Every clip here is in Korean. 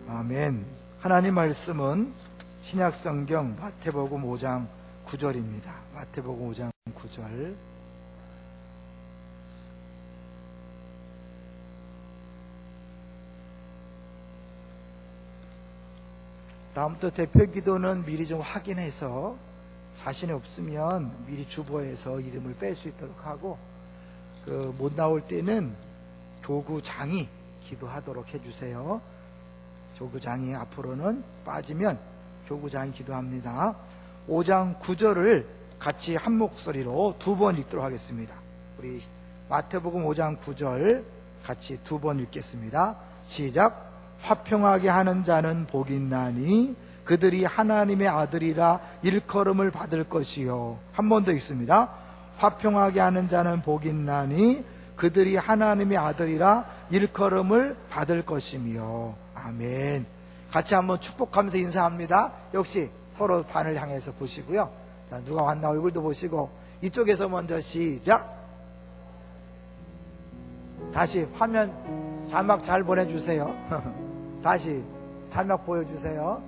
아멘. 하나님 말씀은 신약성경 마태복음 5장 9절입니다. 마태복음 5장 9절. 다음부터 대표 기도는 미리 좀 확인해서 자신이 없으면 미리 주보에서 이름을 뺄 수 있도록 하고, 못 나올 때는 교구장이 기도하도록 해주세요. 교구장이 앞으로는 빠지면 교구장이 기도합니다. 5장 9절을 같이 한 목소리로 2번 읽도록 하겠습니다. 우리 마태복음 5장 9절 같이 2번 읽겠습니다. 시작. 화평하게 하는 자는 복이 있나니 그들이 하나님의 아들이라 일컬음을 받을 것이요. 한 번 더 읽습니다. 화평하게 하는 자는 복이 있나니 그들이 하나님의 아들이라 일컬음을 받을 것이며. 아멘. 같이 한번 축복하면서 인사합니다. 역시 서로 반을 향해서 보시고요. 자, 누가 왔나 얼굴도 보시고, 이쪽에서 먼저 시작. 다시 화면 자막 잘 보내주세요. 다시 자막 보여주세요.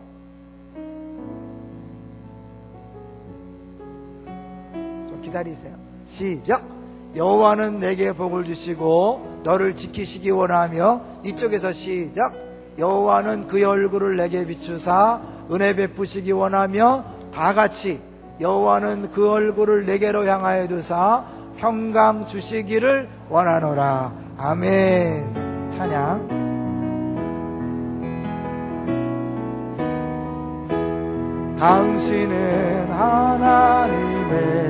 좀 기다리세요. 시작. 여호와는 내게 복을 주시고 너를 지키시기 원하며. 이쪽에서 시작. 여호와는 그의 얼굴을 내게 비추사 은혜 베푸시기 원하며. 다 같이 여호와는 그 얼굴을 내게로 향하여 두사 평강 주시기를 원하노라. 아멘. 찬양. 당신은 하나님의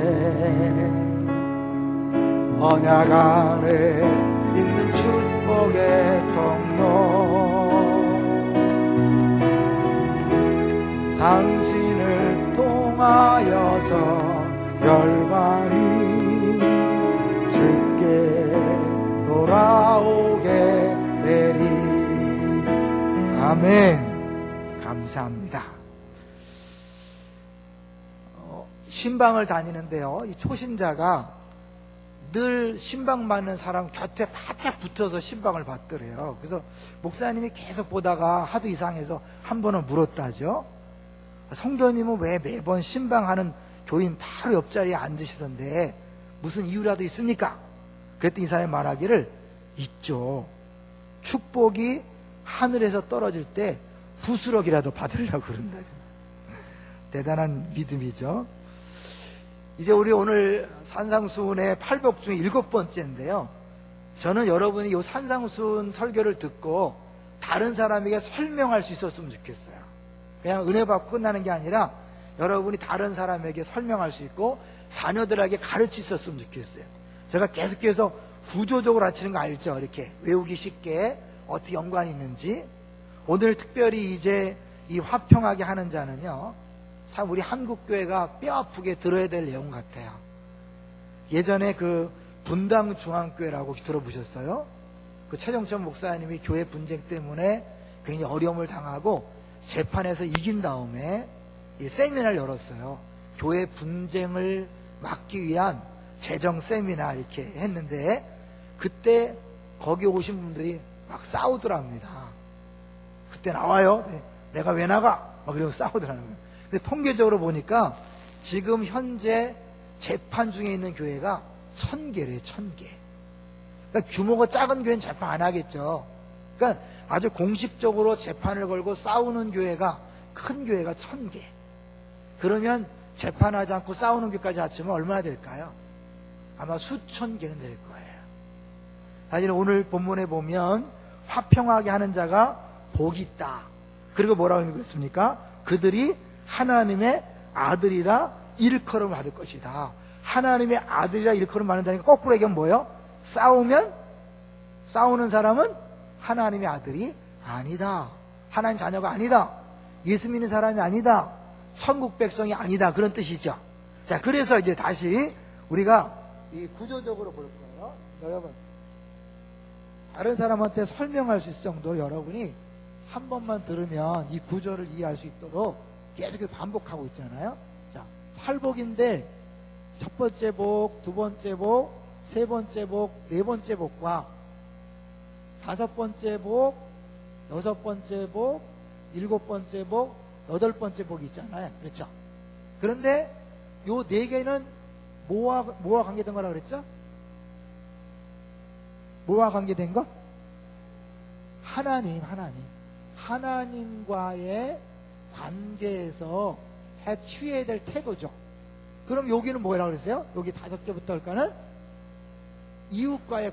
언약 안에 있는 축복의 통로. 당신을 통하여서 열반이 주께 돌아오게 되리. 아멘. 감사합니다. 신방을 다니는데요, 이 초신자가 늘 신방 받는 사람 곁에 바짝 붙어서 신방을 받더래요. 그래서 목사님이 계속 보다가 하도 이상해서 한 번은 물었다죠. 성도님은 왜 매번 신방하는 교인 바로 옆자리에 앉으시던데 무슨 이유라도 있습니까? 그랬더니 이 사람이 말하기를, 있죠. 축복이 하늘에서 떨어질 때 부스럭이라도 받으려고 그런다. 대단한 믿음이죠. 이제 우리 오늘 산상수훈의 8복 중에 7번째인데요. 저는 여러분이 이 산상수훈 설교를 듣고 다른 사람에게 설명할 수 있었으면 좋겠어요. 그냥 은혜 받고 끝나는 게 아니라 여러분이 다른 사람에게 설명할 수 있고 자녀들에게 가르칠 수 있었으면 좋겠어요. 제가 계속해서 구조적으로 가르치는 거 알죠? 이렇게 외우기 쉽게 어떻게 연관이 있는지. 오늘 특별히 이제 이 화평하게 하는 자는요, 참 우리 한국교회가 뼈아프게 들어야 될 내용 같아요. 예전에 그 분당중앙교회라고 들어보셨어요? 그 최정천 목사님이 교회 분쟁 때문에 굉장히 어려움을 당하고 재판에서 이긴 다음에 이 세미나를 열었어요. 교회 분쟁을 막기 위한 재정 세미나 이렇게 했는데, 그때 거기 오신 분들이 막 싸우더랍니다. 그때 나와요. 내가 왜 나가? 막 그러고 싸우더라는 거예요. 근데 통계적으로 보니까 지금 현재 재판 중에 있는 교회가 1000개래요, 1000개. 그러니까 규모가 작은 교회는 재판 안 하겠죠. 그러니까 아주 공식적으로 재판을 걸고 싸우는 교회가, 큰 교회가 1000개. 그러면 재판하지 않고 싸우는 교회까지 합치면 얼마나 될까요? 아마 수천 개는 될 거예요. 사실 오늘 본문에 보면 화평하게 하는 자가 복이 있다. 그리고 뭐라고 읽었습니까? 그들이 하나님의 아들이라 일컬음을 받을 것이다. 하나님의 아들이라 일컬음 받는다니까 거꾸로 얘기하면 뭐예요? 싸우는 사람은 하나님의 아들이 아니다. 하나님 자녀가 아니다. 예수 믿는 사람이 아니다. 천국 백성이 아니다. 그런 뜻이죠. 자, 그래서 이제 다시 우리가 이 구조적으로 볼 거예요. 여러분, 다른 사람한테 설명할 수 있을 정도로 여러분이 한 번만 들으면 이 구조를 이해할 수 있도록 계속해서 반복하고 있잖아요. 자, 8복인데 첫 번째 복, 두 번째 복, 세 번째 복, 네 번째 복과 다섯 번째 복, 여섯 번째 복, 7번째 복, 8번째 복이 있잖아요. 그렇죠? 그런데 요 4개는 뭐와 관계된 거라 그랬죠? 뭐와 관계된 거? 하나님과의 관계에서 취해야 될 태도죠. 그럼 여기는 뭐라 그랬어요? 여기 5개부터 할까는 이웃과의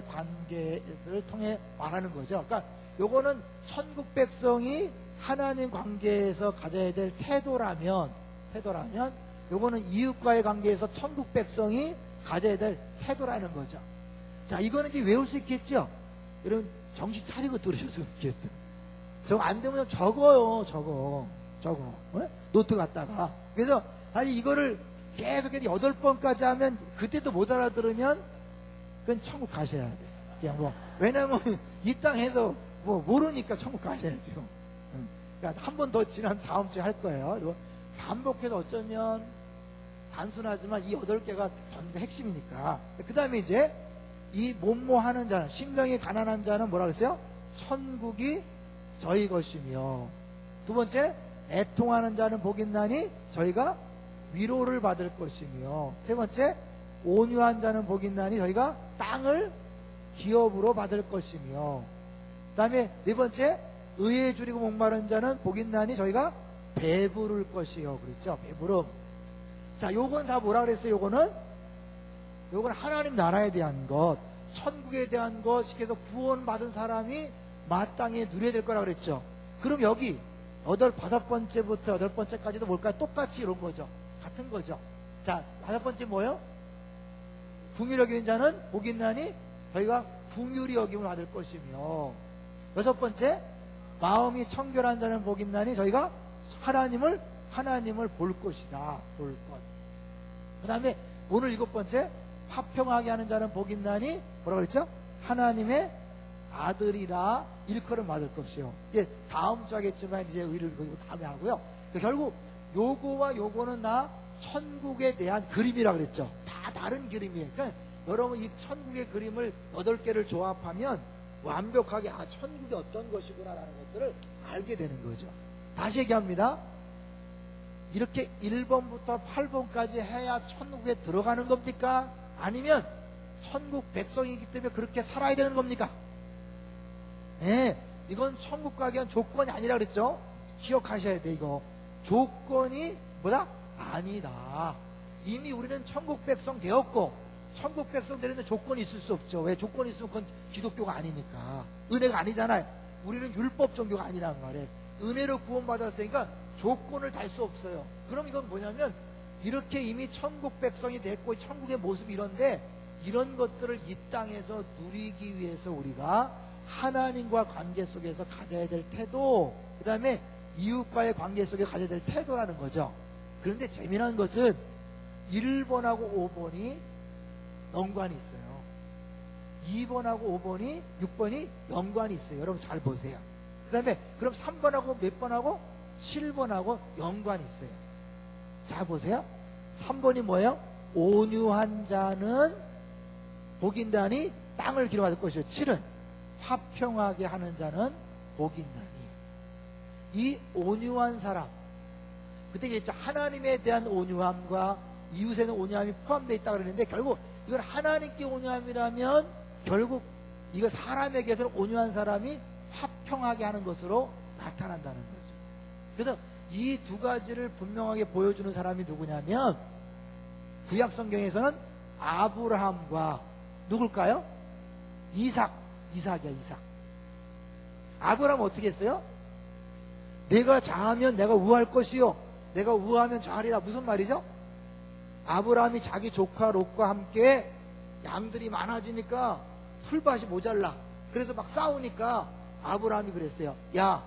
관계를 통해 말하는 거죠. 그러니까 요거는 천국 백성이 하나님 관계에서 가져야 될 태도라면 요거는 이웃과의 관계에서 천국 백성이 가져야 될 태도라는 거죠. 자, 이거는 이제 외울 수 있겠죠? 여러분 정신 차리고 들으셨으면 좋겠어요. 저거 안 되면 적어요. 적어. 노트 갖다가. 그래서 사실 이거를 계속 8번까지 하면 그때도 못 알아들으면 그건 천국 가셔야 돼. 그냥 왜냐면 이 땅에서 모르니까 천국 가셔야죠. 그러니까 한 번 더 지난 다음 주에 할 거예요. 그리고 반복해서 어쩌면 단순하지만 이 8개가 전부 핵심이니까. 그 다음에 이제 이 못모하는 자는, 심령이 가난한 자는 뭐라 그랬어요? 천국이 저희 것이며, 두 번째, 애통하는 자는 복이 있나니 저희가 위로를 받을 것이며, 세 번째, 온유한 자는 복이 있나니 저희가 땅을 기업으로 받을 것이며, 그 다음에 네 번째, 의에 줄이고 목마른 자는 복이 있나니 저희가 배부를 것이요. 그랬죠? 배부름. 자, 요건 다 뭐라 그랬어요? 요거는 하나님 나라에 대한 것, 천국에 대한 것, 시켜서 구원받은 사람이 마땅히 누려야 될 거라 그랬죠. 그럼 여기 5번째부터 8번째까지도 뭘까요? 똑같이 이런 거죠. 같은 거죠. 자, 5번째 뭐예요? 궁휼히 여기는 자는 복이 있나니 저희가 궁휼히 여김을 받을 것이며, 6번째, 마음이 청결한 자는 복이 있나니 저희가 하나님을 볼 것이다. 볼 것. 그 다음에 오늘 7번째, 화평하게 하는 자는 복이 있나니 뭐라고 그랬죠? 하나님의 아들이라 일컬음 받을 것이요. 이제 다음 주 하겠지만 이제 의를 그리고 다음에 하고요. 그러니까 결국 요거와 요거는 다 천국에 대한 그림이라 그랬죠. 다 다른 그림이에요. 그러니까 여러분 이 천국의 그림을 8개를 조합하면 완벽하게 천국이 어떤 것이구나라는 것들을 알게 되는 거죠. 다시 얘기합니다. 이렇게 1번부터 8번까지 해야 천국에 들어가는 겁니까? 아니면 천국 백성이기 때문에 그렇게 살아야 되는 겁니까? 네, 이건 천국 가기 위한 조건이 아니라 그랬죠. 기억하셔야 돼. 이거 조건이 뭐다? 아니다. 이미 우리는 천국 백성 되었고, 천국 백성 되는데 조건이 있을 수 없죠. 왜? 조건이 있으면 그건 기독교가 아니니까. 은혜가 아니잖아요. 우리는 율법 종교가 아니란 말이에요. 은혜로 구원받았으니까 조건을 달 수 없어요. 그럼 이건 뭐냐면 이렇게 이미 천국 백성이 됐고 천국의 모습이 이런데, 이런 것들을 이 땅에서 누리기 위해서 우리가 하나님과 관계 속에서 가져야 될 태도, 그 다음에 이웃과의 관계 속에 가져야 될 태도라는 거죠. 그런데 재미난 것은 1번하고 5번이 연관이 있어요. 2번하고 5번이 6번이 연관이 있어요. 여러분 잘 보세요. 그 다음에 그럼 3번하고 몇 번하고 7번하고 연관이 있어요. 자 보세요. 3번이 뭐예요? 온유한 자는 복이 있나니 땅을 기업받을 것이요. 7은 화평하게 하는 자는 복이 있나니. 이 온유한 사람, 그때 얘기했죠. 하나님에 대한 온유함과 이웃에는 온유함이 포함되어 있다고 그랬는데, 결국 이건 하나님께 온유함이라면 결국 이거 사람에게서는 온유한 사람이 화평하게 하는 것으로 나타난다는 거죠. 그래서 이 두 가지를 분명하게 보여주는 사람이 누구냐면, 구약 성경에서는 아브라함과 누굴까요? 이삭이야. 이삭. 아브라함은 어떻게 했어요? 내가 자하면 내가 우할 것이요, 내가 우하면 자하리라. 무슨 말이죠? 아브라함이 자기 조카 롯과 함께 양들이 많아지니까 풀밭이 모자라. 그래서 막 싸우니까 아브라함이 그랬어요. 야,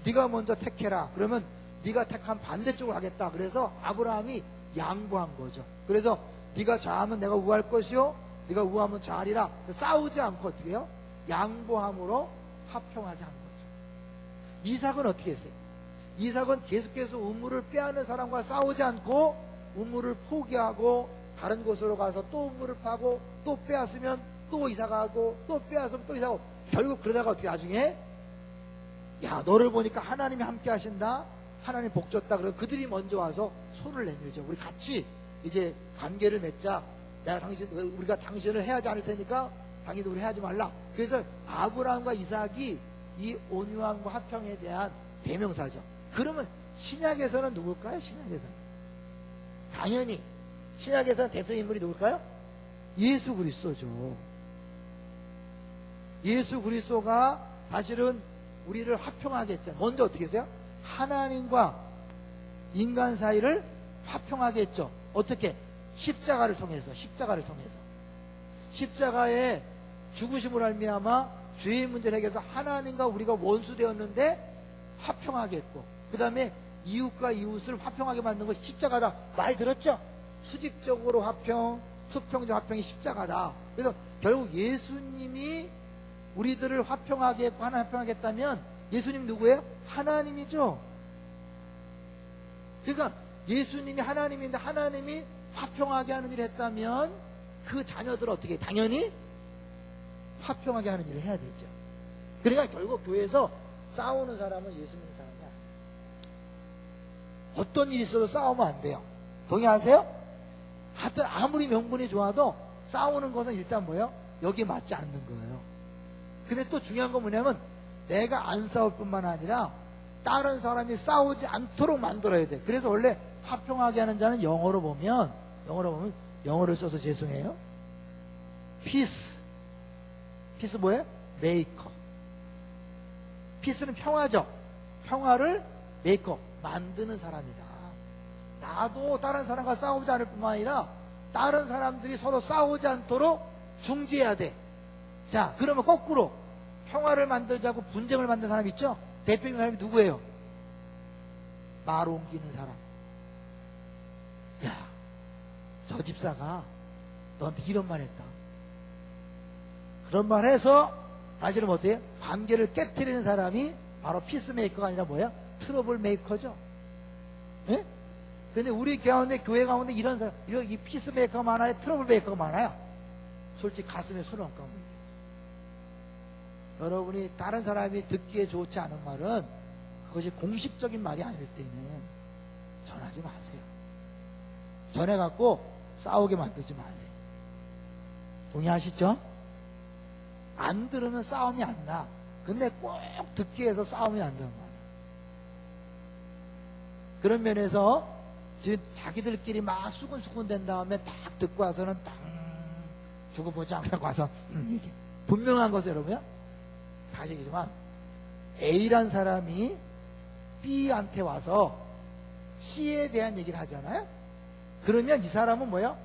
네가 먼저 택해라. 그러면 네가 택한 반대쪽으로 하겠다. 그래서 아브라함이 양보한 거죠. 그래서 네가 자하면 내가 우할 것이요, 네가 우하면 자하리라. 싸우지 않고 어떻게 해요? 양보함으로 화평하게 한 거죠. 이삭은 어떻게 했어요? 이삭은 계속해서 우물을 빼앗는 사람과 싸우지 않고 우물을 포기하고 다른 곳으로 가서 또 우물을 파고, 또 빼앗으면 또 이사가고, 또 빼앗으면 또 이사가고, 결국 그러다가 어떻게 나중에 야, 너를 보니까 하나님이 함께 하신다, 하나님 복 줬다. 그러고 그들이 먼저 와서 손을 내밀죠. 우리 같이 이제 관계를 맺자. 우리가 당신을 해하지 않을 테니까 당신도 우리 해하지 말라. 그래서 아브라함과 이삭이 이 온유함과 화평에 대한 대명사죠. 그러면 신약에서는 누굴까요? 신약에서는 당연히 신약에서는 대표 인물이 누굴까요? 예수 그리스도죠. 예수 그리스도가 사실은 우리를 화평하게 했잖아요. 먼저 어떻게 했어요? 하나님과 인간 사이를 화평하게 했죠. 어떻게? 십자가를 통해서. 십자가의 죽으심으로 말미암아 죄의 문제를 해결해서 하나님과 우리가 원수 되었는데 화평하게 했고, 그 다음에 이웃과 이웃을 화평하게 만든 것이 십자가다. 많이 들었죠? 수직적으로 화평, 수평적 화평이 십자가다. 그래서 결국 예수님이 우리들을 화평하게 했고 하나님 화평하게 했다면 예수님 누구예요? 하나님이죠. 그러니까 예수님이 하나님인데 하나님이 화평하게 하는 일을 했다면 그 자녀들은 어떻게? 당연히 화평하게 하는 일을 해야 되죠. 그러니까 결국 교회에서 싸우는 사람은 예수 믿는 사람이야. 어떤 일이 있어도 싸우면 안 돼요. 동의하세요? 하여튼 아무리 명분이 좋아도 싸우는 것은 일단 뭐예요? 여기에 맞지 않는 거예요. 근데 또 중요한 건 뭐냐면 내가 안 싸울 뿐만 아니라 다른 사람이 싸우지 않도록 만들어야 돼. 그래서 원래 화평하게 하는 자는 영어로 보면 영어를 써서 죄송해요. 피스 뭐예요? 메이커. 피스는 평화죠. 평화를 메이커, 만드는 사람이다. 나도 다른 사람과 싸우지 않을 뿐만 아니라 다른 사람들이 서로 싸우지 않도록 중지해야 돼. 자, 그러면 거꾸로 평화를 만들자고 분쟁을 만든 사람 있죠? 대표적인 사람이 누구예요? 말 옮기는 사람. 야, 저 집사가 너한테 이런 말 했다. 그런 말 해서 사실은 어때요? 관계를 깨트리는 사람이 바로 피스메이커가 아니라 뭐야? 트러블 메이커죠. 예? 근데 우리 교회 가운데 이런 사람, 이 피스메이커가 많아요? 트러블 메이커가 많아요? 솔직히 가슴에 손을 얹고 한번 얘기해요. 여러분이 다른 사람이 듣기에 좋지 않은 말은 그것이 공식적인 말이 아닐 때는 전하지 마세요. 전해갖고 싸우게 만들지 마세요. 동의하시죠? 안 들으면 싸움이 안 나. 근데 꼭 듣게 해서 싸움이 난단 말이에요. 그런 면에서 지금 자기들끼리 막 수근수근 된 다음에 딱 듣고 와서는 딱 두고 보자 하고 와서 이게 분명한 것은 여러분요, 다시 얘기지만 A란 사람이 B한테 와서 C에 대한 얘기를 하잖아요. 그러면 이 사람은 뭐야?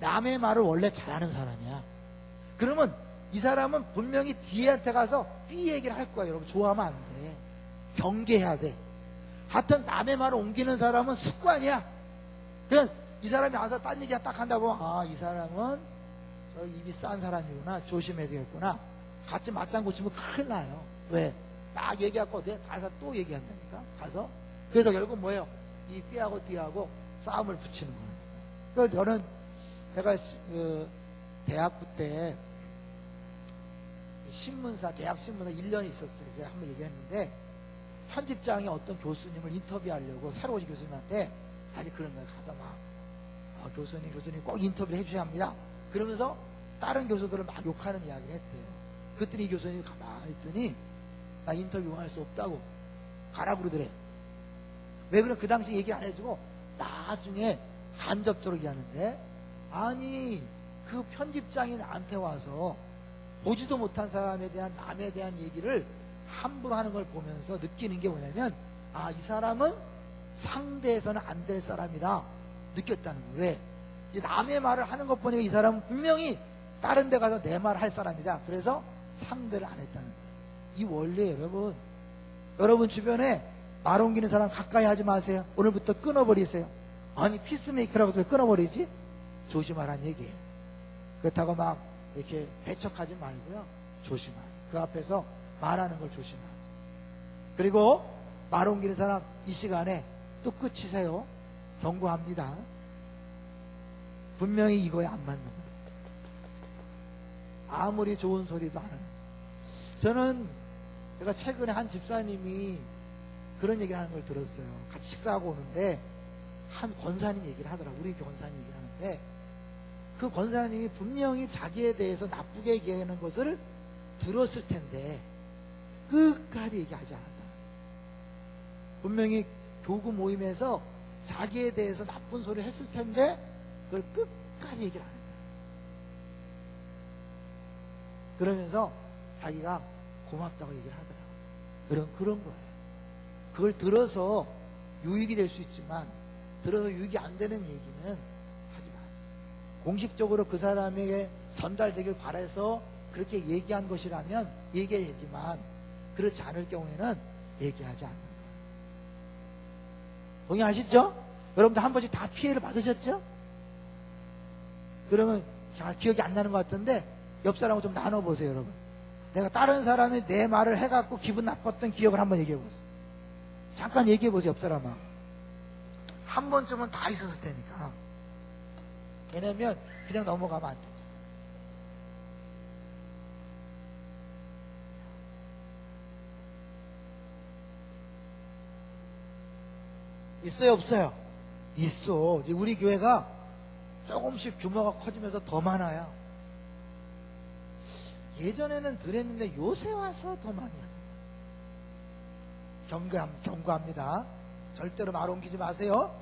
남의 말을 원래 잘하는 사람이야. 그러면 이 사람은 분명히 D한테 가서 B 얘기를 할 거야. 여러분, 좋아하면 안 돼. 경계해야 돼. 하여튼 남의 말을 옮기는 사람은 습관이야. 그냥 이 사람이 와서 딴 얘기 딱 한다 보면, 아, 이 사람은 저 입이 싼 사람이구나, 조심해야 되겠구나. 같이 맞장구 치면 큰일 나요. 왜? 딱 얘기하고 가서 또 얘기한다니까. 가서. 그래서 결국 뭐예요? 이 B하고 D하고 싸움을 붙이는 거예요. 그래서 저는 제가 대학부 때 대학 신문사 1년 있었어요. 제가 한번 얘기했는데, 편집장이 어떤 교수님을 인터뷰하려고 새로 오신 교수님한테 아직 그런 거예요. 가서 막, 교수님 꼭 인터뷰를 해주셔야 합니다. 그러면서 다른 교수들을 막 욕하는 이야기를 했대요. 그랬더니 이 교수님이 가만히 있더니, 나 인터뷰 할 수 없다고 가라 그러더래. 왜 그래? 그 당시 얘기 안 해주고 나중에 간접적으로 얘기하는데, 아니 그 편집장이 나한테 와서 보지도 못한 사람에 대한, 남에 대한 얘기를 함부로 하는 걸 보면서 느끼는 게 뭐냐면, 아, 이 사람은 상대에서는 안 될 사람이다 느꼈다는 거예요. 왜? 이 남의 말을 하는 것 보니까 이 사람은 분명히 다른 데 가서 내 말을 할 사람이다. 그래서 상대를 안 했다는 거예요. 이 원리예요. 여러분 주변에 말 옮기는 사람 가까이 하지 마세요. 오늘부터 끊어버리세요. 아니, 피스메이커라고 왜 끊어버리지? 조심하라는 얘기예요. 그렇다고 막 이렇게 배척하지 말고요, 조심하세요. 그 앞에서 말하는 걸 조심하세요. 그리고 말 옮기는 사람 이 시간에 또 끝이세요. 경고합니다. 분명히 이거에 안 맞는 거예요. 아무리 좋은 소리도 안 해요. 저는 제가 최근에 한 집사님이 그런 얘기를 하는 걸 들었어요. 같이 식사하고 오는데 한 권사님 얘기를 하더라고요. 우리 권사님 얘기를 하는데 그 권사님이 분명히 자기에 대해서 나쁘게 얘기하는 것을 들었을 텐데 끝까지 얘기하지 않았다. 분명히 교구 모임에서 자기에 대해서 나쁜 소리를 했을 텐데 그걸 끝까지 얘기를 안 했다. 그러면서 자기가 고맙다고 얘기를 하더라고요. 그런 거예요. 그걸 들어서 유익이 될 수 있지만 들어서 유익이 안 되는 얘기는 하지 마세요. 공식적으로 그 사람에게 전달되길 바라서 그렇게 얘기한 것이라면 얘기해야지만 그렇지 않을 경우에는 얘기하지 않는 거예요. 동의하시죠? 여러분들 한 번씩 다 피해를 받으셨죠? 그러면 기억이 안 나는 것 같은데 옆 사람하고 좀 나눠보세요. 여러분, 내가 다른 사람이 내 말을 해갖고 기분 나빴던 기억을 한번 얘기해보세요. 잠깐 얘기해보세요. 옆 사람하고 한 번쯤은 다 있었을 테니까. 왜냐면 그냥 넘어가면 안 되죠. 있어요, 없어요? 있어. 이제 우리 교회가 조금씩 규모가 커지면서 더 많아요. 예전에는 덜했는데 요새 와서 더 많이 하더라고요. 경고합니다. 절대로 말 옮기지 마세요.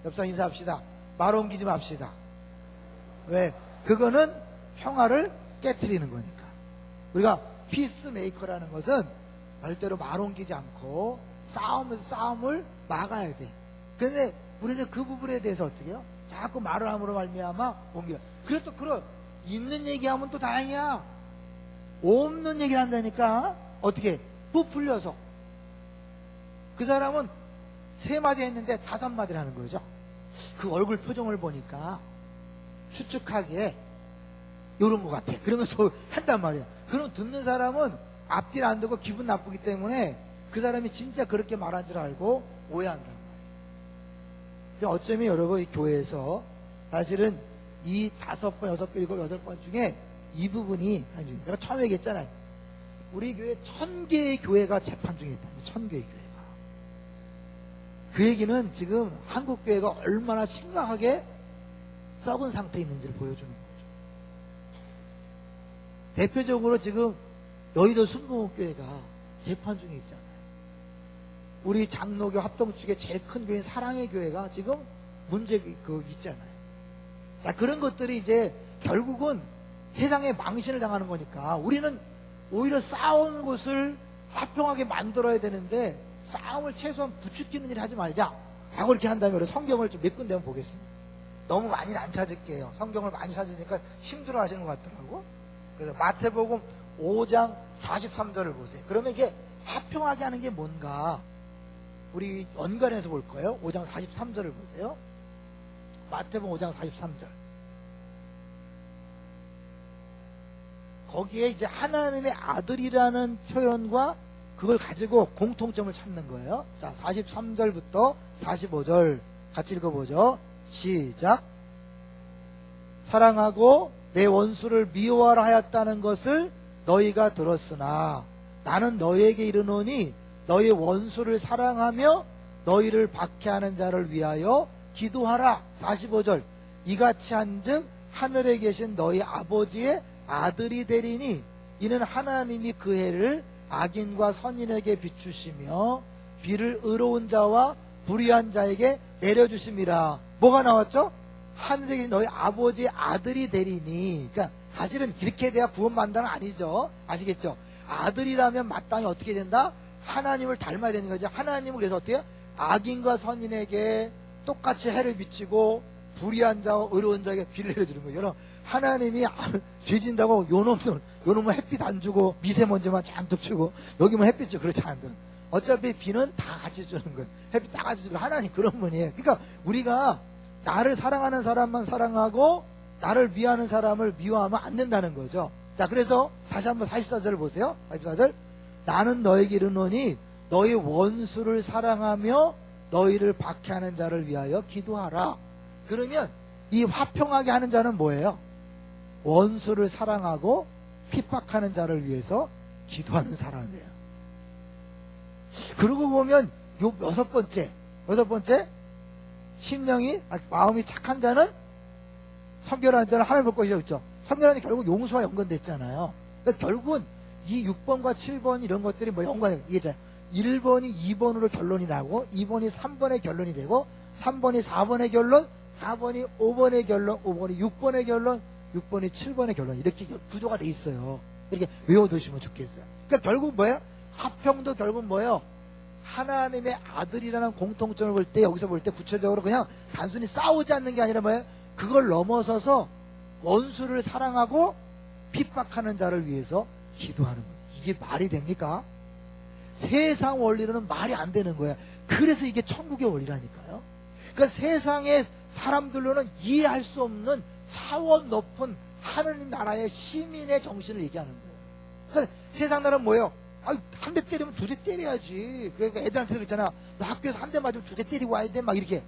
옆사람 인사합시다. 말 옮기지 맙시다. 왜? 그거는 평화를 깨트리는 거니까. 우리가 피스메이커라는 것은 절대로 말 옮기지 않고 싸움을 막아야 돼. 그런데 우리는 그 부분에 대해서 어떻게 해요? 자꾸 말을 함으로 말미암아 옮겨. 그래 또 있는 얘기하면 또 다행이야. 없는 얘기를 한다니까. 어떻게? 부풀려서. 그 사람은 3마디 했는데 5마디를 하는 거죠. 그 얼굴 표정을 보니까 추측하기에 요런 것 같아. 그러면서 한단 말이야. 그럼 듣는 사람은 앞뒤를 안 듣고 기분 나쁘기 때문에 그 사람이 진짜 그렇게 말한 줄 알고 오해한단 말이에요. 어쩌면 여러분 이 교회에서 사실은 이 5번, 6번, 7번, 8번 중에 이 부분이, 내가 처음에 얘기했잖아요. 우리 교회 1000개의 교회가 재판 중에 있다. 1000개의 교회가. 그 얘기는 지금 한국 교회가 얼마나 심각하게 썩은 상태에 있는지를 보여주는 거죠. 대표적으로 지금 여의도 순복음교회가 재판 중에 있잖아요. 우리 장로교 합동축의 제일 큰 교회인 사랑의 교회가 지금 문제가 있잖아요. 자, 그런 것들이 이제 결국은 세상에 망신을 당하는 거니까 우리는 오히려 싸운 곳을 화평하게 만들어야 되는데 싸움을 최소한 부추기는 일을 하지 말자 라고 이렇게 한다면 우리 성경을 좀 몇 군데 한번 보겠습니다. 너무 많이는 안 찾을게요. 성경을 많이 찾으니까 힘들어 하시는 것 같더라고. 그래서 마태복음 5장 43절을 보세요. 그러면 이게 화평하게 하는 게 뭔가 우리 연관해서 볼 거예요. 5장 43절을 보세요. 마태복음 5장 43절. 거기에 이제 하나님의 아들이라는 표현과 그걸 가지고 공통점을 찾는 거예요. 자, 43절부터 45절 같이 읽어보죠. 시작. 사랑하고 내 원수를 미워하라 하였다는 것을 너희가 들었으나 나는 너희에게 이르노니 너희 원수를 사랑하며 너희를 박해하는 자를 위하여 기도하라. 45절. 이같이 한즉 하늘에 계신 너희 아버지의 아들이 되리니 이는 하나님이 그 해를 악인과 선인에게 비추시며 비를 의로운 자와 불의한 자에게 내려주심이라. 뭐가 나왔죠? 하늘에 계신 너희 아버지의 아들이 되리니. 그러니까 사실은 이렇게 돼야 구원받는다는 아니죠. 아시겠죠? 아들이라면 마땅히 어떻게 된다? 하나님을 닮아야 되는 거죠. 하나님은 그래서 어때요? 악인과 선인에게 똑같이 해를 비치고 불의한 자와 의로운 자에게 비를 내려주는 거예요. 여러분, 하나님이 죄진다고 요놈은 햇빛 안 주고 미세먼지만 잔뜩 주고 여기만 햇빛 주고 그렇지 않거든. 어차피 비는 다 같이 주는 거예요. 햇빛 다 같이 주고. 하나님 그런 분이에요. 그러니까 우리가 나를 사랑하는 사람만 사랑하고 나를 미워하는 사람을 미워하면 안 된다는 거죠. 자, 그래서 다시 한번 44절을 보세요. 44절. 나는 너에게 이르노니 너희 원수를 사랑하며 너희를 박해하는 자를 위하여 기도하라. 그러면 이 화평하게 하는 자는 뭐예요? 원수를 사랑하고 핍박하는 자를 위해서 기도하는 사람이에요. 그러고 보면 요 여섯 번째 심령이 마음이 착한 자는 성결한 자는 하나님 볼 것이라고 했죠. 성결한 자는 결국 용서와 연관됐잖아요. 그러니까 결국은 이 6번과 7번 이런 것들이 뭐 연관이 이게 1번이 2번으로 결론이 나고 2번이 3번의 결론이 되고 3번이 4번의 결론, 4번이 5번의 결론, 5번이 6번의 결론, 6번이 7번의 결론 이렇게 구조가 돼 있어요. 이렇게 외워두시면 좋겠어요. 그러니까 결국 뭐예요? 화평도 결국 뭐예요? 하나님의 아들이라는 공통점을 볼 때 여기서 볼 때 구체적으로 그냥 단순히 싸우지 않는 게 아니라 뭐예요? 그걸 넘어서서 원수를 사랑하고 핍박하는 자를 위해서 기도하는 거예요. 이게 말이 됩니까? 세상 원리로는 말이 안 되는 거야. 그래서 이게 천국의 원리라니까요. 그러니까 세상의 사람들로는 이해할 수 없는 차원 높은 하느님 나라의 시민의 정신을 얘기하는 거예요. 그러니까 세상 나라는 뭐예요? 한 대 때리면 두 대 때려야지. 그러니까 애들한테 그랬잖아. 너 학교에서 한 대 맞으면 두 대 때리고 와야 돼. 막 이렇게.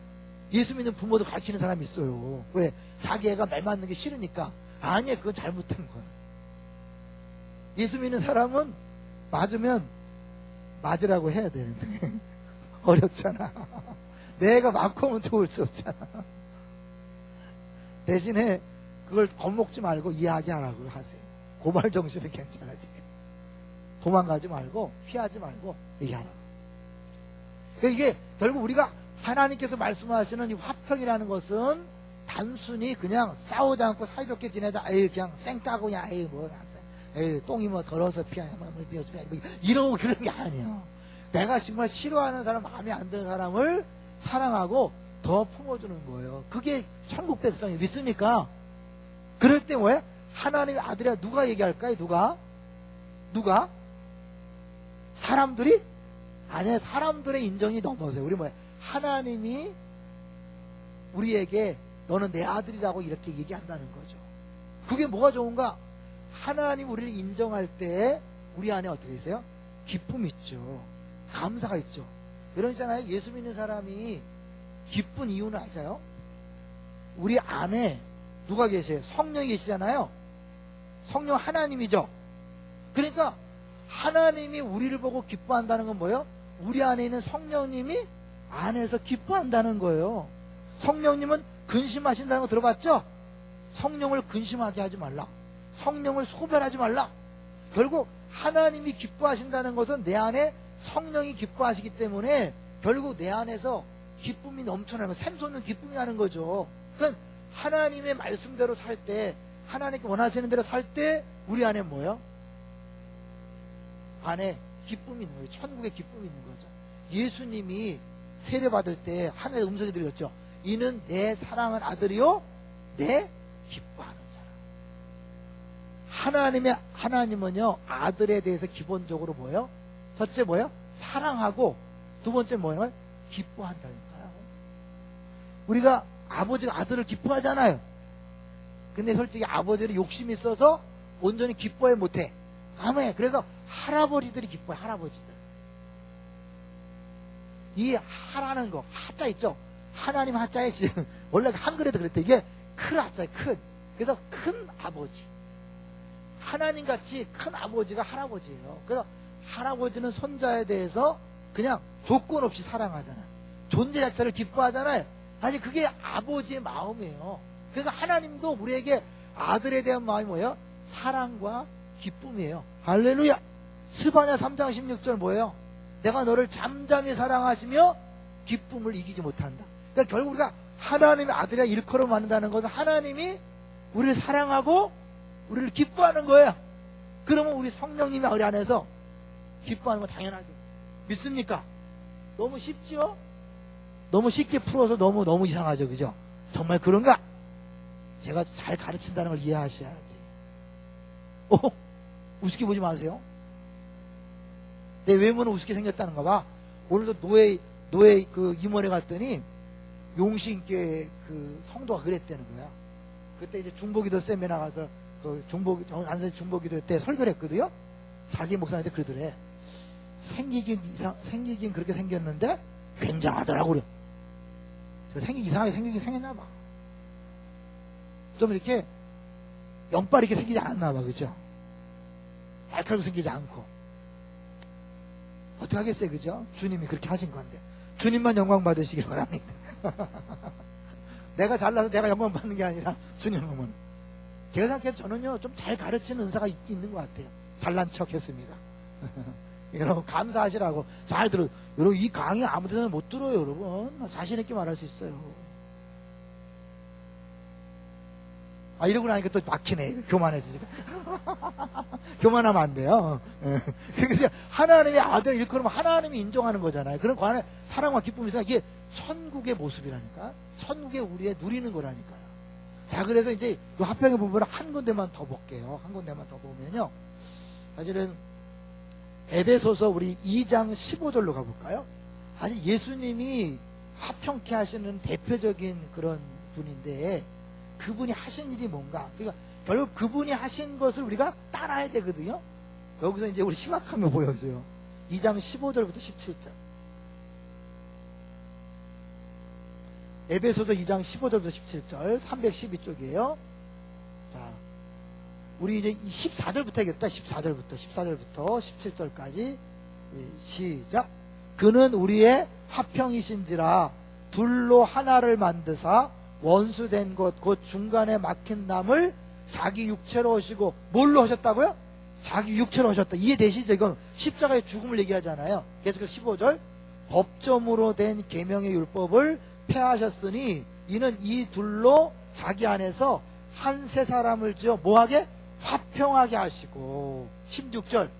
예수 믿는 부모도 가르치는 사람이 있어요. 왜? 자기 애가 매 맞는 게 싫으니까. 아니야, 그건 잘못된 거야. 예수 믿는 사람은 맞으면 맞으라고 해야 되는데. 어렵잖아. 내가 맞고 하면 좋을 수 없잖아. 대신에 그걸 겁먹지 말고 이야기하라고 하세요. 고말 정신은 괜찮아지게. 도망가지 말고 피하지 말고 얘기하라. 그러니까 이게 결국 우리가 하나님께서 말씀하시는 이 화평이라는 것은 단순히 그냥 싸우지 않고 사이좋게 지내자. 에이 그냥 쌩 까고 그냥 에이 뭐 에이 똥이 뭐 더러워서 피하냐 뭐 이런 거 그런 게 아니에요. 내가 정말 싫어하는 사람, 마음에 안 드는 사람을 사랑하고 더 품어주는 거예요. 그게 천국 백성이 믿습니까? 그럴 때 뭐야? 하나님의 아들이야. 누가 얘기할까요? 누가? 사람들이? 아니야. 사람들의 인정이 넘어서요. 우리 뭐야? 하나님이 우리에게 너는 내 아들이라고 이렇게 얘기한다는 거죠. 그게 뭐가 좋은가? 하나님 우리를 인정할 때 우리 안에 어떻게 있어요? 기쁨이 있죠. 감사가 있죠. 여러분 있잖아요. 예수 믿는 사람이 기쁜 이유는 아세요? 우리 안에 누가 계세요? 성령이 계시잖아요. 성령 하나님이죠. 그러니까 하나님이 우리를 보고 기뻐한다는 건 뭐예요? 우리 안에 있는 성령님이 안에서 기뻐한다는 거예요. 성령님은 근심하신다는 거 들어봤죠? 성령을 근심하게 하지 말라. 성령을 소멸하지 말라. 결국 하나님이 기뻐하신다는 것은 내 안에 성령이 기뻐하시기 때문에 결국 내 안에서 기쁨이 넘쳐나는 거예요. 샘솟는 기쁨이 나는 거죠. 그러니까 하나님의 말씀대로 살 때, 하나님께 원하시는 대로 살 때 우리 안에 뭐예요? 안에 기쁨이 있는 거예요. 천국의 기쁨이 있는 거죠. 예수님이 세례받을 때 하늘의 음성이 들렸죠. 이는 내 사랑하는 아들이요 내 기뻐하는 자라. 하나님은요 아들에 대해서 기본적으로 뭐예요? 첫째 뭐예요? 사랑하고 두 번째 뭐예요? 기뻐한다니까요. 우리가 아버지가 아들을 기뻐하잖아요. 근데 솔직히 아버지는 욕심이 있어서 온전히 기뻐해 못해. 아멘. 그래서 할아버지들이 기뻐해. 할아버지들. 이 하라는 거 하자 있죠. 하나님 하자에 지금 원래 한글에도 그랬대. 이게 큰 하자에 큰. 그래서 큰 아버지. 하나님같이 큰 아버지가 할아버지예요. 그래서 할아버지는 손자에 대해서 그냥 조건 없이 사랑하잖아요. 존재 자체를 기뻐하잖아요. 사실 그게 아버지의 마음이에요. 그러니까 하나님도 우리에게 아들에 대한 마음이 뭐예요? 사랑과 기쁨이에요. 할렐루야. 스바냐 3장 16절 뭐예요? 내가 너를 잠잠히 사랑하시며 기쁨을 이기지 못한다. 그러니까 결국 우리가 하나님의 아들이라 일컬어 만든다는 것은 하나님이 우리를 사랑하고 우리를 기뻐하는 거예요. 그러면 우리 성령님의 우리 안에서 기뻐하는 건 당연하죠. 믿습니까? 너무 쉽죠? 너무 쉽게 풀어서 너무 이상하죠. 그죠? 정말 그런가? 제가 잘 가르친다는 걸 이해하셔야 돼요. 우습게 보지 마세요. 내 외모는 우습게 생겼다는가 봐. 오늘도 노예 그 임원회 갔더니 용신교회 그 성도가 그랬다는 거야. 그때 이제 중보기도 쌤에 나가서 그 안산 중보기도 때 설교를 했거든요. 자기 목사님한테 그러더래. 생기긴 그렇게 생겼는데 굉장하더라고 그래. 이상하게 생겼나 봐. 좀 이렇게 연빨 이렇게 생기지 않았나 봐. 그죠? 날카롭게 생기지 않고. 어떻게 하겠어요, 그죠? 주님이 그렇게 하신 건데. 주님만 영광 받으시길 바랍니다. 내가 잘나서 내가 영광 받는 게 아니라 주님은. 제가 생각해도 저는요, 좀 잘 가르치는 은사가 있는 것 같아요. 잘난 척 했습니다. 여러분, 감사하시라고. 잘 들어. 여러분, 이 강의 아무 데나 못 들어요, 여러분. 자신있게 말할 수 있어요. 이러고 나니까 또 막히네. 교만해지니까. 교만하면 안 돼요. 그래서 하나님의 아들 일컬으면 하나님이 인정하는 거잖아요. 그런 관에 사랑과 기쁨이 있으니까 이게 천국의 모습이라니까. 천국의 우리의 누리는 거라니까요. 자, 그래서 이제 이 화평의 부분을 한 군데만 더 볼게요. 한 군데만 더 보면요. 사실은 에베소서 우리 2장 15절로 가볼까요? 사실 예수님이 화평케 하시는 대표적인 그런 분인데 그분이 하신 일이 뭔가? 그러니까 결국 그분이 하신 것을 우리가 따라야 되거든요. 여기서 이제 우리 심각하면 보여줘요. 2장 15절부터 17절. 에베소서 2장 15절부터 17절 312쪽이에요. 자, 우리 이제 14절부터 하겠다. 14절부터 17절까지 시작. 그는 우리의 화평이신지라 둘로 하나를 만드사 원수된 것 곧 중간에 막힌 남을 자기 육체로 오시고 뭘로 하셨다고요? 자기 육체로 하셨다. 이해되시죠? 이건 십자가의 죽음을 얘기하잖아요. 계속해서 15절 법점으로 된 계명의 율법을 폐하셨으니 이는 이 둘로 자기 안에서 한 세 사람을 지어 뭐하게? 화평하게 하시고 16절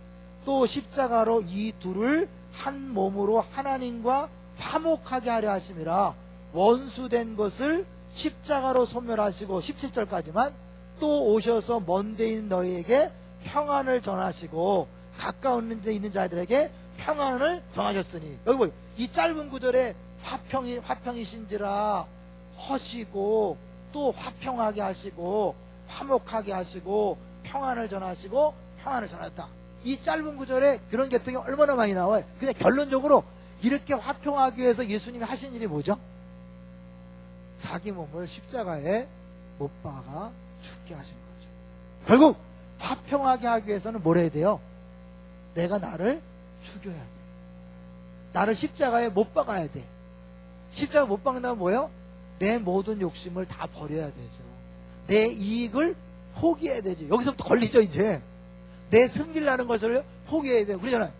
또 십자가로 이 둘을 한 몸으로 하나님과 화목하게 하려 하심이라 원수된 것을 십자가로 소멸하시고 17절까지만 또 오셔서 먼 데 있는 너희에게 평안을 전하시고 가까운 데 있는 자들에게 평안을 전하셨으니 여기 보여 이 짧은 구절에 화평이신지라 하시고 또 화평하게 하시고 화목하게 하시고 평안을 전하시고 평안을 전하였다. 이 짧은 구절에 그런 계통이 얼마나 많이 나와요. 그냥 결론적으로 이렇게 화평하기 위해서 예수님이 하신 일이 뭐죠? 자기 몸을 십자가에 못 박아 죽게 하신 거죠. 결국 화평하게 하기 위해서는 뭘 해야 돼요? 내가 나를 죽여야 돼. 나를 십자가에 못 박아야 돼. 십자가에 못 박는다면 뭐예요? 내 모든 욕심을 다 버려야 되죠. 내 이익을 포기해야 되죠. 여기서부터 걸리죠, 이제. 내 승질 나는 것을 포기해야 돼요. 그러잖아요.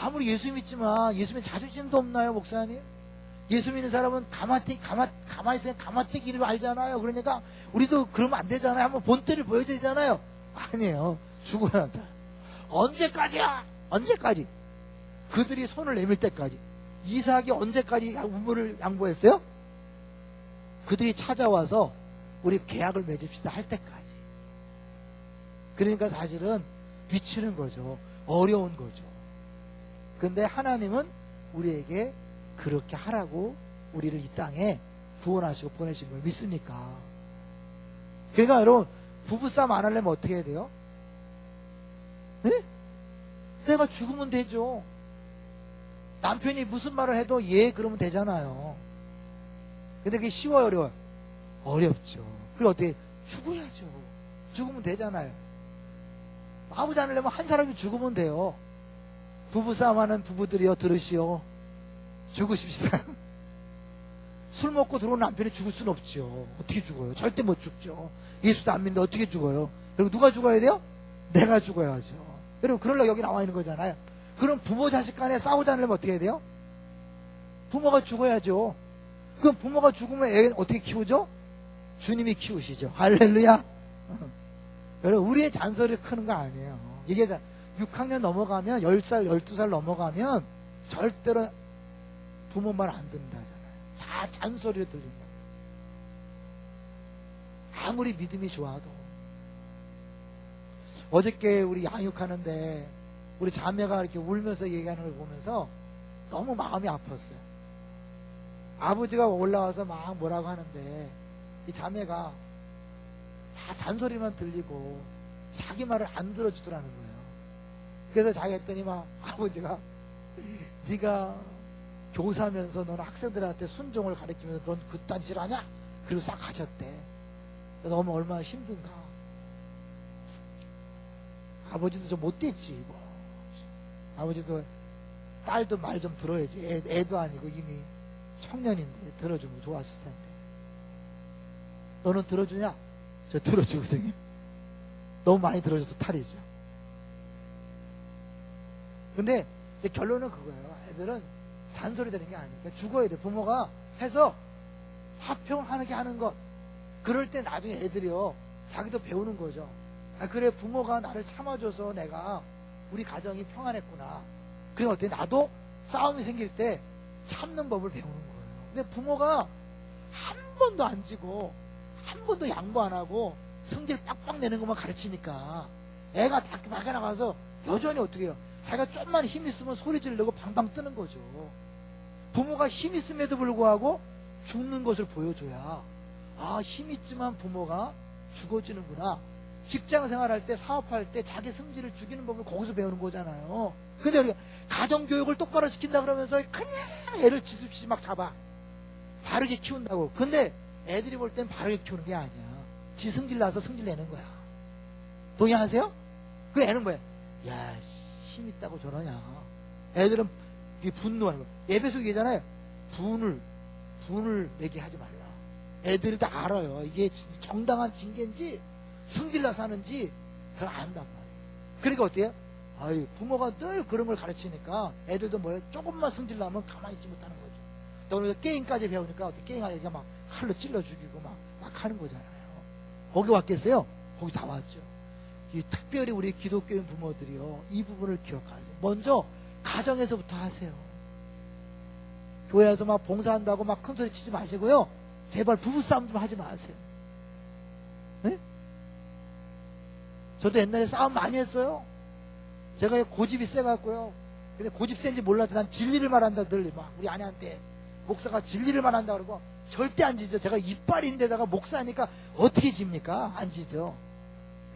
아무리 예수 믿지만 예수님 자존심도 없나요, 목사님? 예수 믿는 사람은 가만히 있으면 가마떼기를 알잖아요. 그러니까 우리도 그러면 안 되잖아요. 한번 본때를 보여야 되잖아요. 아니에요. 죽어야 한다. 언제까지야? 언제까지? 그들이 손을 내밀 때까지. 이삭이 언제까지 우물을 양보했어요? 그들이 찾아와서 우리 계약을 맺읍시다 할 때까지. 그러니까 사실은 미치는 거죠. 어려운 거죠. 근데 하나님은 우리에게 그렇게 하라고 우리를 이 땅에 구원하시고 보내신 거예요. 믿습니까? 그러니까 여러분 부부싸움 안 하려면 어떻게 해야 돼요? 네? 내가 죽으면 되죠. 남편이 무슨 말을 해도 예 그러면 되잖아요. 근데 그게 쉬워요, 어려워요? 어렵죠. 그리고 어떻게 죽어야죠. 죽으면 되잖아요. 아무지 않으려면 한 사람이 죽으면 돼요. 부부싸움하는 부부들이여 들으시오. 죽으십시다. 술 먹고 들어온 남편이 죽을 수는 없죠. 어떻게 죽어요? 절대 못 죽죠. 예수도 안 믿는데 어떻게 죽어요? 그리고 누가 죽어야 돼요? 내가 죽어야죠. 여러분 그러려고 여기 나와 있는 거잖아요. 그럼 부모 자식 간에 싸우지 않으려면 어떻게 해야 돼요? 부모가 죽어야죠. 그럼 부모가 죽으면 애 어떻게 키우죠? 주님이 키우시죠. 할렐루야. 여러분 우리의 잔소리를 크는 거 아니에요. 이게 6학년 넘어가면 10살 12살 넘어가면 절대로 부모 말 안 듣는다 하잖아요. 다 잔소리를 들린다. 아무리 믿음이 좋아도. 어저께 우리 양육하는데 우리 자매가 이렇게 울면서 얘기하는 걸 보면서 너무 마음이 아팠어요. 아버지가 올라와서 막 뭐라고 하는데 이 자매가 다 잔소리만 들리고 자기 말을 안 들어주더라는 거예요. 그래서 자기 했더니 막 아버지가 네가 교사면서 너는 학생들한테 순종을 가르치면서 넌 그딴 짓을 하냐? 그리고 싹 가셨대. 너무 얼마나 힘든가. 아버지도 좀 못됐지 뭐. 아버지도 딸도 말 좀 들어야지. 애도 아니고 이미 청년인데 들어주면 좋았을 텐데. 너는 들어주냐? 저 들어주거든요. 너무 많이 들어줘도 탈이죠. 근데 이제 결론은 그거예요. 애들은 잔소리 되는 게 아니니까 죽어야 돼. 부모가 해서 화평하게 하는 것. 그럴 때 나중에 애들이요, 자기도 배우는 거죠. 아, 그래, 부모가 나를 참아줘서 내가 우리 가정이 평안했구나. 그래, 어때? 나도 싸움이 생길 때 참는 법을 배우는 거예요. 근데 부모가 한 번도 안 지고 한 번도 양보 안 하고 성질 빡빡 내는 것만 가르치니까 애가 밖에 나가서 여전히 어떻게 해요? 자기가 좀만 힘 있으면 소리 지르고 방방 뜨는 거죠. 부모가 힘 있음에도 불구하고 죽는 것을 보여줘야, 아, 힘 있지만 부모가 죽어지는구나. 직장 생활할 때, 사업할 때 자기 성질을 죽이는 법을 거기서 배우는 거잖아요. 근데 우리가 가정교육을 똑바로 시킨다 그러면서 그냥 애를 지두치지 막 잡아. 바르게 키운다고. 근데 애들이 볼 땐 바르게 키우는 게 아니야. 지 성질 나서 성질 내는 거야. 동의하세요? 그 애는 뭐야? 야, 힘 있다고 저러냐. 애들은 분노하는 거야. 예배소 얘기잖아요. 분을 내게 하지 말라. 애들이 다 알아요. 이게 정당한 징계인지 성질나서 하는지 잘 안단 말이에요. 그러니까 어때요? 아유, 부모가 늘 그런 걸 가르치니까 애들도 뭐예요? 조금만 성질나면 가만히 있지 못하는 거죠. 또 오늘 게임까지 배우니까 어떻게 게임하니까 막 칼로 찔러 죽이고 막 하는 거잖아요. 거기 왔겠어요? 거기 다 왔죠. 특별히 우리 기독교인 부모들이요, 이 부분을 기억하세요. 먼저 가정에서부터 하세요. 교회에서 막 봉사한다고 막 큰 소리 치지 마시고요. 제발 부부싸움 좀 하지 마세요. 네? 저도 옛날에 싸움 많이 했어요. 제가 고집이 세갖고요. 근데 고집 센지 몰라도 난 진리를 말한다 늘 막 우리 아내한테 목사가 진리를 말한다 그러고 절대 안 지죠. 제가 이빨인데다가 목사니까 어떻게 집니까? 안 지죠.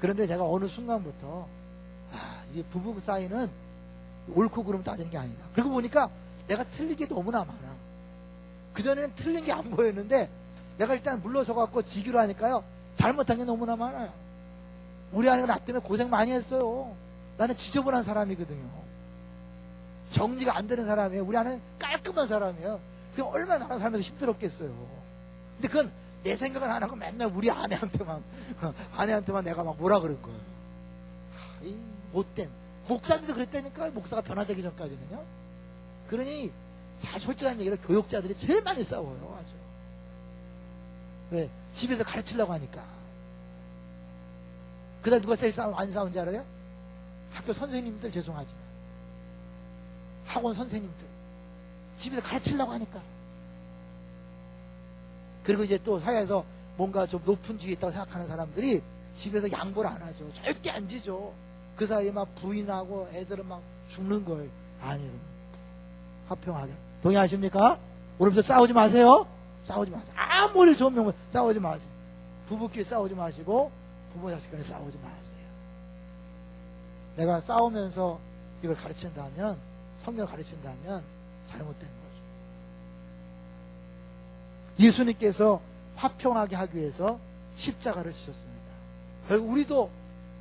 그런데 제가 어느 순간부터 이게 부부 사이는 옳고 그름 따지는 게 아니다. 그러고 보니까 내가 틀린 게 너무나 많아. 그전에는 틀린 게 안 보였는데 내가 일단 물러서 갖고 지기로 하니까요, 잘못한 게 너무나 많아요. 우리 아내가 나 때문에 고생 많이 했어요. 나는 지저분한 사람이거든요. 정리가 안 되는 사람이에요. 우리 아내는 깔끔한 사람이에요. 그럼 얼마나 나랑 살면서 힘들었겠어요. 근데 그건 내 생각은 안 하고 맨날 우리 아내한테만 내가 막 뭐라 그런 거예요. 이 못된 목사님도 그랬다니까. 목사가 변화되기 전까지는요. 그러니 잘 솔직한 얘기로 교육자들이 제일 많이 싸워요. 아주. 왜? 집에서 가르치려고 하니까. 그다음 누가 제일 안 싸운지 알아요? 학교 선생님들. 죄송하지만 학원 선생님들 집에서 가르치려고 하니까. 그리고 이제 또 사회에서 뭔가 좀 높은 지위에 있다고 생각하는 사람들이 집에서 양보를 안 하죠. 절대 안 지죠. 그 사이에 막 부인하고 애들은 막 죽는 거예요. 아니요, 화평하게. 동의하십니까? 오늘부터 싸우지 마세요. 싸우지 마세요. 아무리 좋은 명분 싸우지 마세요. 부부끼리 싸우지 마시고 부모 자식간에 싸우지 마세요. 내가 싸우면서 이걸 가르친다면, 성경을 가르친다면 잘못된 거죠. 예수님께서 화평하게 하기 위해서 십자가를 지셨습니다. 결국 우리도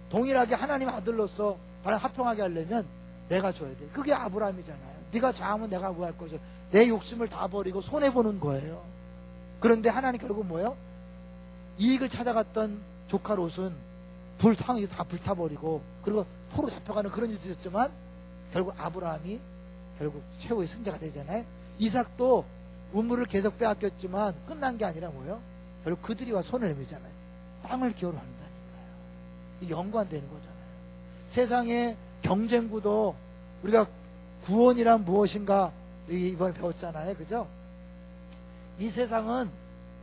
동일하게 하나님 아들로서 나를 화평하게 하려면 내가 줘야 돼. 그게 아브라함이잖아요. 네가 자하면 내가 뭐 할 거죠. 내 욕심을 다 버리고 손해보는 거예요. 그런데 하나님 결국 뭐예요? 이익을 찾아갔던 조카 롯은 상에서 다 불타버리고 그리고 포로 잡혀가는 그런 일이 있었지만 결국 아브라함이 결국 최후의 승자가 되잖아요. 이삭도 우물을 계속 빼앗겼지만 끝난 게 아니라 뭐예요? 결국 그들이 와 손을 내밀잖아요. 땅을 기여로 한다니까요. 이게 연관되는 거잖아요. 세상의 경쟁구도 우리가 구원이란 무엇인가 이번에 배웠잖아요. 그죠? 이 세상은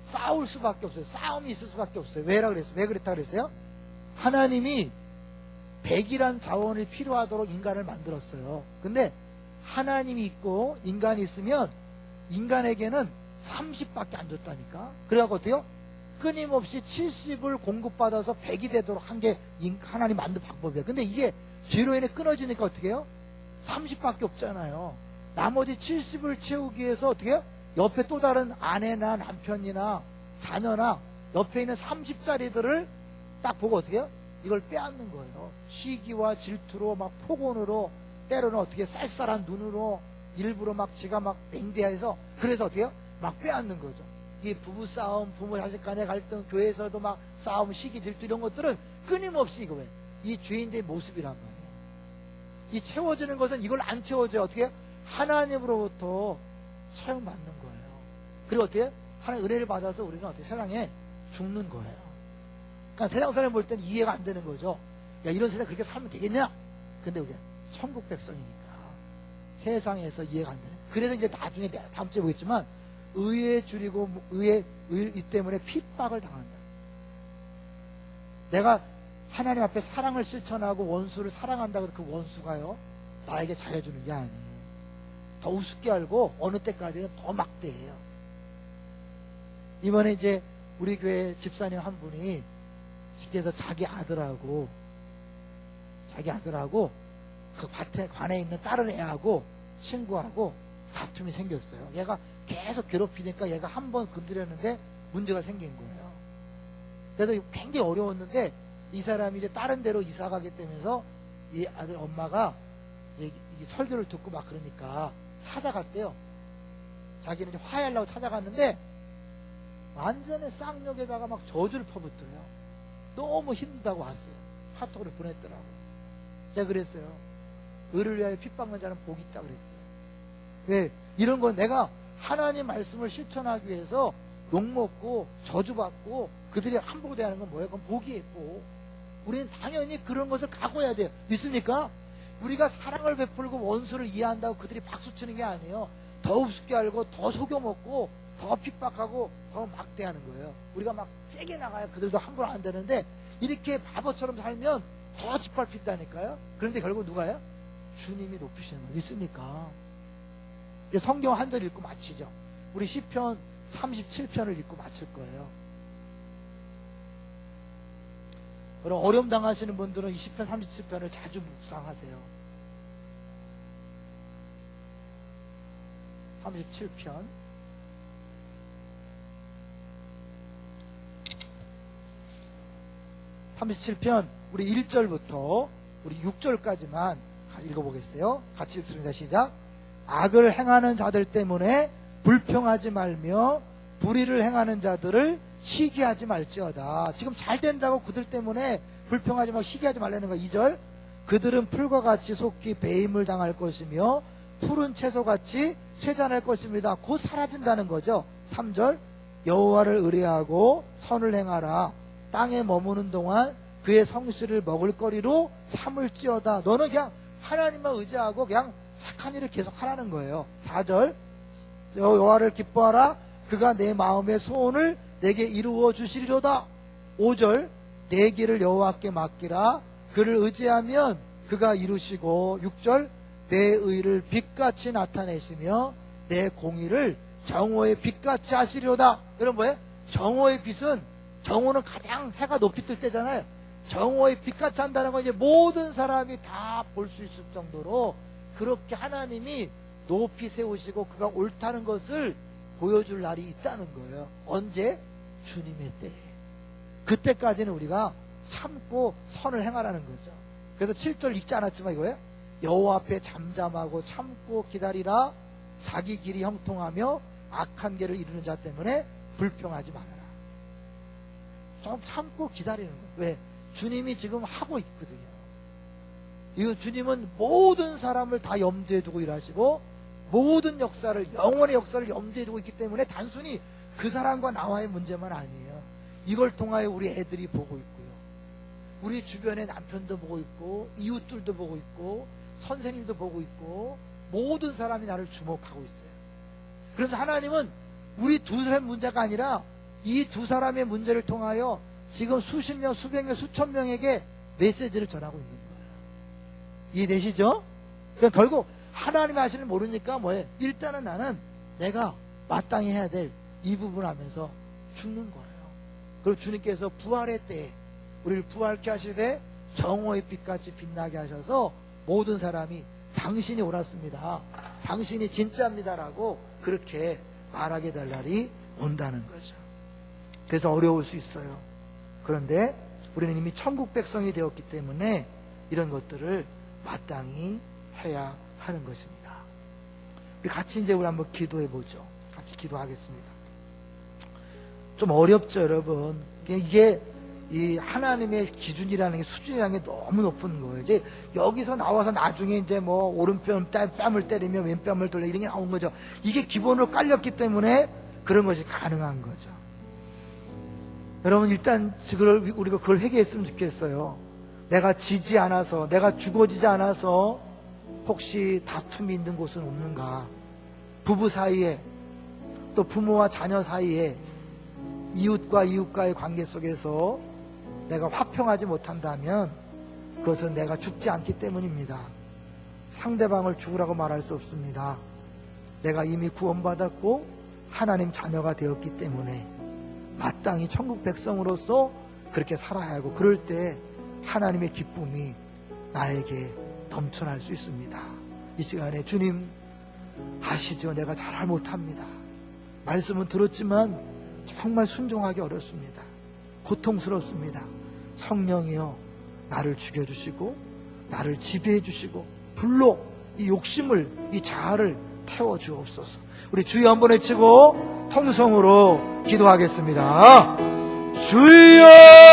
싸울 수밖에 없어요. 싸움이 있을 수밖에 없어요. 왜 그랬다 그랬어요? 하나님이 백이란 자원이 필요하도록 인간을 만들었어요. 근데 하나님이 있고 인간이 있으면 인간에게는 30밖에 안 줬다니까. 그래갖고 어때요? 끊임없이 70을 공급받아서 100이 되도록 한 게 하나님 만든 방법이에요. 근데 이게 죄로 인해 끊어지니까 어떻게 해요? 30밖에 없잖아요. 나머지 70을 채우기 위해서 어떻게 해요? 옆에 또 다른 아내나 남편이나 자녀나 옆에 있는 30짜리들을 딱 보고 어떻게 해요? 이걸 빼앗는 거예요. 시기와 질투로 막 폭언으로 때로는 어떻게 쌀쌀한 눈으로 일부러 막 지가 막 냉대해서 그래서 어떻게 해요? 막 빼앗는 거죠. 이 부부싸움, 부모 자식 간의 갈등, 교회에서도 막 싸움, 시기, 질투 이런 것들은 끊임없이 이거 왜? 이 죄인들의 모습이란 말이에요. 이 채워지는 것은 이걸 안 채워져요. 어떻게 해요? 하나님으로부터 채용받는 거예요. 그리고 어떻게 해요? 하나님 은혜를 받아서 우리는 어떻게 세상에 죽는 거예요. 그러니까 세상 사람 볼 때는 이해가 안 되는 거죠. 야, 이런 세상 그렇게 살면 되겠냐? 근데 우리가 천국 백성이니까 세상에서 이해가 안 되는. 그래서 이제 나중에 다음 주에 보겠지만 의에 줄이고 의 때문에 핍박을 당한다. 내가 하나님 앞에 사랑을 실천하고 원수를 사랑한다고 해서 그 원수가요 나에게 잘해주는 게 아니에요. 더 우습게 알고 어느 때까지는 더 막대해요. 이번에 이제 우리 교회 집사님 한 분이 집에서 자기 아들하고 그 밭에 관에 있는 다른 애하고 친구하고 다툼이 생겼어요. 얘가 계속 괴롭히니까 얘가 한 번 건드렸는데 문제가 생긴 거예요. 그래서 굉장히 어려웠는데 이 사람이 이제 다른 데로 이사 가게 되면서 이 아들 엄마가 이제 설교를 듣고 막 그러니까 찾아갔대요. 자기는 이제 화해하려고 찾아갔는데 완전히 쌍욕에다가 막 저주를 퍼붓더래요. 너무 힘들다고 왔어요. 카톡으로 보냈더라고요. 제가 그랬어요. 의를 위하여 핍박는 자는 복이 있다 그랬어요. 왜? 이런 건 내가 하나님 말씀을 실천하기 위해서 욕먹고 저주받고 그들이 함부로 대하는 건 뭐예요? 그건 복이에요. 복. 우리는 당연히 그런 것을 각오해야 돼요. 믿습니까? 우리가 사랑을 베풀고 원수를 이해한다고 그들이 박수치는 게 아니에요. 더 우습게 알고 더 속여먹고 더 핍박하고 더 막대하는 거예요. 우리가 막 세게 나가야 그들도 함부로 안 되는데 이렇게 바보처럼 살면 더 짓밟힌다니까요. 그런데 결국 누가요? 주님이 높이시는 거예요. 믿습니까? 이제 성경 한 절 읽고 마치죠. 우리 시편 37편을 읽고 마칠 거예요. 그럼 어려움 당하시는 분들은 이 시편 37편을 자주 묵상하세요. 37편 37편 우리 1절부터 우리 6절까지만 읽어보겠어요. 같이 읽습니다. 시작. 악을 행하는 자들 때문에 불평하지 말며 불의를 행하는 자들을 시기하지 말지어다. 지금 잘 된다고 그들 때문에 불평하지 말고 시기하지 말라는 거. 2절. 그들은 풀과 같이 속히 배임을 당할 것이며 푸른 채소같이 쇠잔할 것입니다. 곧 사라진다는 거죠. 3절. 여호와를 의뢰하고 선을 행하라. 땅에 머무는 동안 그의 성실을 먹을거리로 삼을지어다. 너는 그냥 하나님만 의지하고 그냥 착한 일을 계속 하라는 거예요. 4절. 여호와를 기뻐하라. 그가 내 마음의 소원을 내게 이루어 주시리로다. 5절. 내 길을 여호와께 맡기라. 그를 의지하면 그가 이루시고. 6절. 내 의를 빛같이 나타내시며 내 공의를 정오의 빛같이 하시리로다. 여러분 뭐예요? 정오의 빛은, 정오는 가장 해가 높이 뜰 때잖아요. 정오의 빛같이 한다는 건 이제 모든 사람이 다 볼 수 있을 정도로 그렇게 하나님이 높이 세우시고 그가 옳다는 것을 보여줄 날이 있다는 거예요. 언제? 주님의 때에. 그때까지는 우리가 참고 선을 행하라는 거죠. 그래서 7절 읽지 않았지만 이거예요. 여호와 앞에 잠잠하고 참고 기다리라. 자기 길이 형통하며 악한 길을 이루는 자 때문에 불평하지 말아라. 좀 참고 기다리는 거예요. 왜? 주님이 지금 하고 있거든요. 이거 주님은 모든 사람을 다 염두에 두고 일하시고 모든 역사를, 영원의 역사를 염두에 두고 있기 때문에 단순히 그 사람과 나와의 문제만 아니에요. 이걸 통하여 우리 애들이 보고 있고요. 우리 주변의 남편도 보고 있고 이웃들도 보고 있고 선생님도 보고 있고 모든 사람이 나를 주목하고 있어요. 그런데 하나님은 우리 두 사람의 문제가 아니라 이 두 사람의 문제를 통하여 지금 수십 명, 수백 명, 수천 명에게 메시지를 전하고 있는 거예요. 이해되시죠? 그러니까 결국 하나님의 하시는 모르니까 뭐예요? 일단은 나는 내가 마땅히 해야 될 이 부분을 하면서 죽는 거예요. 그리고 주님께서 부활의 때에 우리를 부활케 하시되 정오의 빛같이 빛나게 하셔서 모든 사람이 당신이 옳았습니다. 당신이 진짜입니다라고 그렇게 말하게 될 날이 온다는 거죠. 그래서 어려울 수 있어요. 그런데 우리는 이미 천국 백성이 되었기 때문에 이런 것들을 마땅히 해야 하는 것입니다. 우리 같이 이제 우리 한번 기도해 보죠. 같이 기도하겠습니다. 좀 어렵죠, 여러분. 이게 이 하나님의 기준이라는 게, 수준이라는 게 너무 높은 거예요. 이제 여기서 나와서 나중에 이제 뭐 오른뺨 뺨을 때리며 왼뺨을 돌려 이런 게 나온 거죠. 이게 기본으로 깔렸기 때문에 그런 것이 가능한 거죠. 여러분, 일단 우리가 그걸 회개했으면 좋겠어요. 내가 지지 않아서, 내가 죽어지지 않아서 혹시 다툼이 있는 곳은 없는가? 부부 사이에, 또 부모와 자녀 사이에, 이웃과 이웃과의 관계 속에서 내가 화평하지 못한다면 그것은 내가 죽지 않기 때문입니다. 상대방을 죽으라고 말할 수 없습니다. 내가 이미 구원받았고 하나님 자녀가 되었기 때문에 마땅히 천국 백성으로서 그렇게 살아야 하고, 그럴 때 하나님의 기쁨이 나에게 넘쳐날 수 있습니다. 이 시간에 주님 아시죠? 내가 잘 못합니다. 말씀은 들었지만 정말 순종하기 어렵습니다. 고통스럽습니다. 성령이여 나를 죽여주시고 나를 지배해 주시고 불로 이 욕심을, 이 자아를 태워주옵소서. 우리 주여 한번 외치고 통성으로 기도하겠습니다. 주여!